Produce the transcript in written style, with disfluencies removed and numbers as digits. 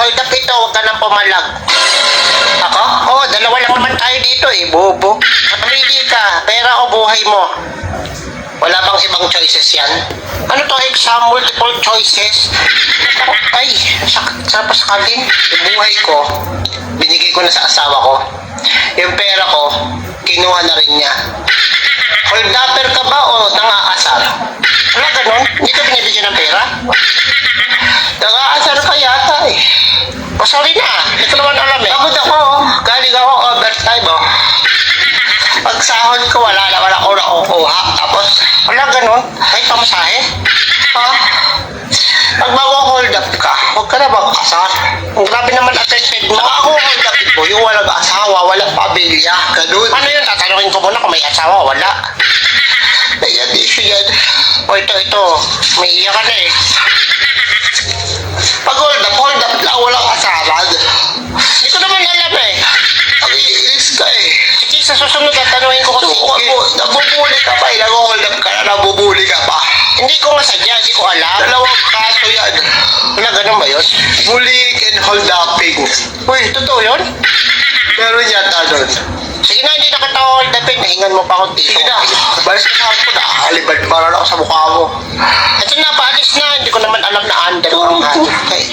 hold up ito, huwag ka nang pumalag. Ako? Oo, dalawa lang naman tayo dito eh, bobo. Mamili ka, pera o buhay mo. Wala bang ibang choices yan? Ano to, exam, multiple choices? Ay, sarap sa kalin. Yung buhay ko, binigay ko na sa asawa ko. Yung pera ko, kinuha na rin niya. Hold upper ka ba o nangaasar? Wala ganun? Hindi ka binibigyan ng pera? Nangaasar ka yata eh. O sorry na, ito naman alam eh. Pagod ako, galing ako overtime oh. Pag sahod ko, wala ako nakukuha. Tapos, wala ganun, kahit pamasahe. Ha? Pag mag-hold up ka, huwag ka na mag-asar. Ang grabe naman attended mo. Ako hold up mo, yung walang asawa, walang pamilya, ganun. Ano yun? Tatanungin ko muna kung may asawa, wala. Ayan, issue yan. O ito, may iya ka na eh. Pag hold up lang, walang asawa. Hindi ko naman alam eh. Pag-iilis ka eh. Sige, sa susunod na tanungin ko kasi. Nabubuli ka pa eh. Nag-hold up ka na, nabubuli ka pa. Hindi ko nga sadya, hindi ko alam. Dalawang kaso yan. Wala, ganun ba yun? Bullying and hold upping. Uy, totoo yun? Meron yata doon. Sige na, hindi na kita hold upin. Nahingan mo pa akong tito. Sige na, balis ka sa akin ko na. Alibad para ako sa mukha mo. Ito na, paalis na. Hindi ko naman alam na under ang hanip ka eh.